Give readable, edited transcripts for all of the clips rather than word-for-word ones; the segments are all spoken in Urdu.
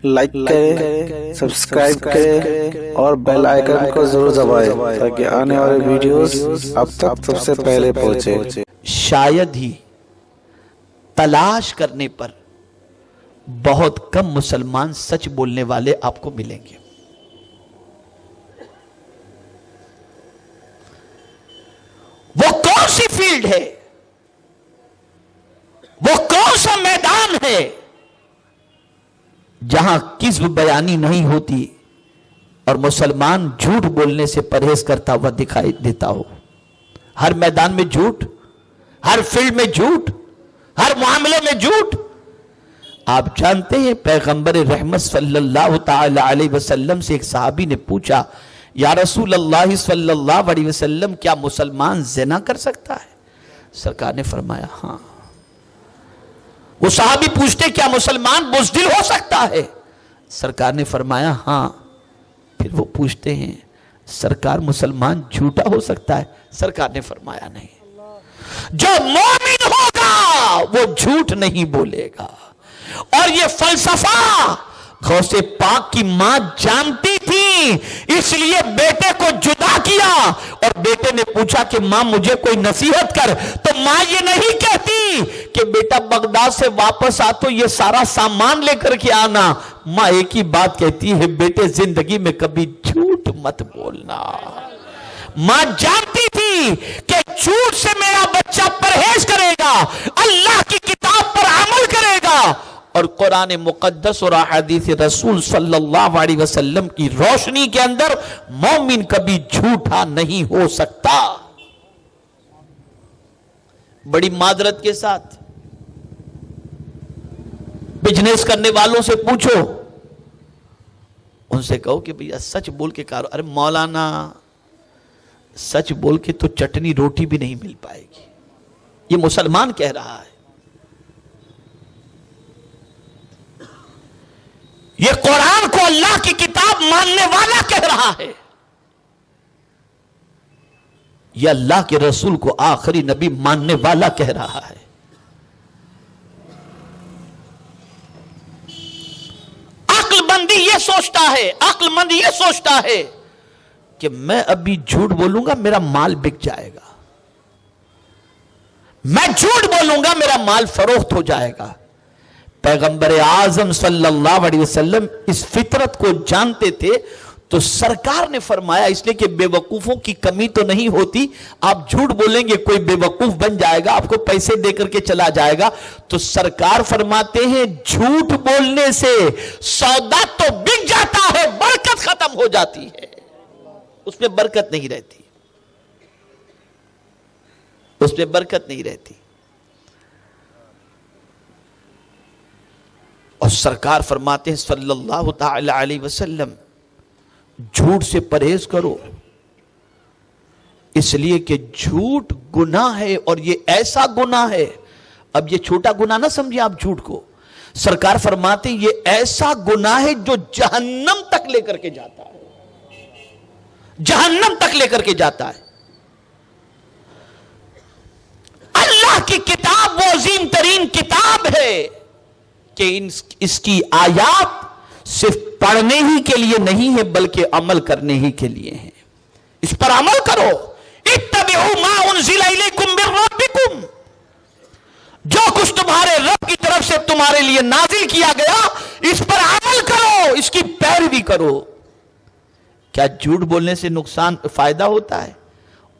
لائک کریں، سبسکرائب کریں اور بیل آئیکن کو ضرور دبائیں تاکہ آنے والے ویڈیوز اب تک سب سے پہلے پہنچے۔ شاید ہی تلاش کرنے پر بہت کم مسلمان سچ بولنے والے آپ کو ملیں گے۔ وہ کون سی فیلڈ ہے، وہ کون سا میدان ہے جہاں کذب بیانی نہیں ہوتی اور مسلمان جھوٹ بولنے سے پرہیز کرتا ہوا دکھائی دیتا ہو؟ ہر میدان میں جھوٹ، ہر فیلڈ میں جھوٹ، ہر معاملے میں جھوٹ۔ آپ جانتے ہیں پیغمبر رحمت صلی اللہ تعالی علیہ وسلم سے ایک صحابی نے پوچھا، یا رسول اللہ صلی اللہ علیہ وسلم کیا مسلمان زنا کر سکتا ہے؟ سرکار نے فرمایا ہاں۔ وہ صحابی پوچھتے کیا مسلمان بزدل ہو سکتا ہے؟ سرکار نے فرمایا ہاں۔ پھر وہ پوچھتے ہیں سرکار مسلمان جھوٹا ہو سکتا ہے؟ سرکار نے فرمایا نہیں، جو مومن ہوگا وہ جھوٹ نہیں بولے گا۔ اور یہ فلسفہ غوث پاک کی ماں جانتی تھی، اس لیے بیٹے کو جدا کیا، اور بیٹے نے پوچھا کہ ماں مجھے کوئی نصیحت کر، تو ماں یہ نہیں کہتی کہ بیٹا بغداد سے واپس آ تو یہ سارا سامان لے کر کے آنا۔ ماں ایک ہی بات کہتی ہے، بیٹے زندگی میں کبھی جھوٹ مت بولنا۔ ماں جانتی تھی کہ جھوٹ سے میرا بچہ پرہیز کرے گا، اللہ کی کتاب پر عمل کرے گا، اور قرآن مقدس اور احادیث رسول صلی اللہ علیہ وسلم کی روشنی کے اندر مومن کبھی جھوٹا نہیں ہو سکتا۔ بڑی معذرت کے ساتھ بزنس کرنے والوں سے پوچھو، ان سے کہو کہ بھیا سچ بول کے کارو، ارے مولانا سچ بول کے تو چٹنی روٹی بھی نہیں مل پائے گی، یہ مسلمان کہہ رہا ہے، یہ قرآن کو اللہ کی کتاب ماننے والا کہہ رہا ہے، یہ اللہ کے رسول کو آخری نبی ماننے والا کہہ رہا ہے۔ عقل مندی یہ سوچتا ہے کہ میں ابھی جھوٹ بولوں گا میرا مال بک جائے گا، میں جھوٹ بولوں گا میرا مال فروخت ہو جائے گا۔ پیغمبر اعظم صلی اللہ علیہ وسلم اس فطرت کو جانتے تھے، تو سرکار نے فرمایا، اس لیے کہ بے وقوفوں کی کمی تو نہیں ہوتی، آپ جھوٹ بولیں گے کوئی بے وقوف بن جائے گا، آپ کو پیسے دے کر کے چلا جائے گا، تو سرکار فرماتے ہیں جھوٹ بولنے سے سودا تو بک جاتا ہے، برکت ختم ہو جاتی ہے، اس میں برکت نہیں رہتی، اس میں برکت نہیں رہتی۔ اور سرکار فرماتے ہیں صلی اللہ تعالی علیہ وسلم جھوٹ سے پرہیز کرو، اس لیے کہ جھوٹ گناہ ہے، اور یہ ایسا گناہ ہے، اب یہ چھوٹا گناہ نہ سمجھیں آپ جھوٹ کو، سرکار فرماتے ہیں یہ ایسا گناہ ہے جو جہنم تک لے کر کے جاتا ہے، جہنم تک لے کر کے جاتا ہے۔ اللہ کی کتاب وہ عظیم ترین کتاب ہے کہ اس کی آیات صرف پڑھنے ہی کے لیے نہیں ہے بلکہ عمل کرنے ہی کے لیے ہیں، اس پر عمل کرو۔ اتبعوا ما انزل الیکم من ربکم، جو کچھ تمہارے رب کی طرف سے تمہارے لیے نازل کیا گیا اس پر عمل کرو، اس کی پیروی کرو۔ کیا جھوٹ بولنے سے نقصان فائدہ ہوتا ہے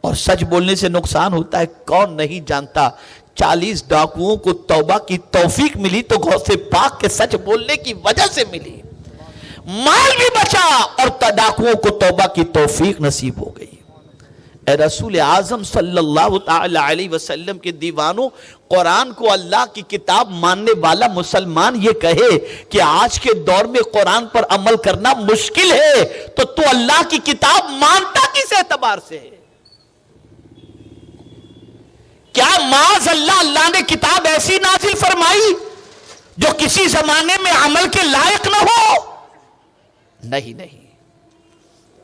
اور سچ بولنے سے نقصان ہوتا ہے؟ کون نہیں جانتا 40 ڈاکوؤں کو توبہ کی توفیق ملی تو غوث پاک کے سچ بولنے کی وجہ سے ملی، مال بھی بچا اور ڈاکوؤں کو توبہ کی توفیق نصیب ہو گئی۔ اے رسول اعظم صلی اللہ تعالی علیہ وسلم کے دیوانوں، قرآن کو اللہ کی کتاب ماننے والا مسلمان یہ کہے کہ آج کے دور میں قرآن پر عمل کرنا مشکل ہے، تو اللہ کی کتاب مانتا کس اعتبار سے ہے؟ کیا معاذ اللہ نے کتاب ایسی نازل فرمائی جو کسی زمانے میں عمل کے لائق نہ ہو؟ نہیں،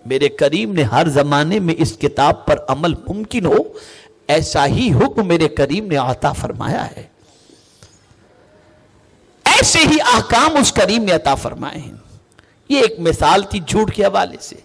میرے کریم نے ہر زمانے میں اس کتاب پر عمل ممکن ہو ایسا ہی حکم میرے کریم نے عطا فرمایا ہے۔ ایسے ہی احکام اس کریم نے عطا فرمائے ہیں. یہ ایک مثال تھی جھوٹ کے حوالے سے.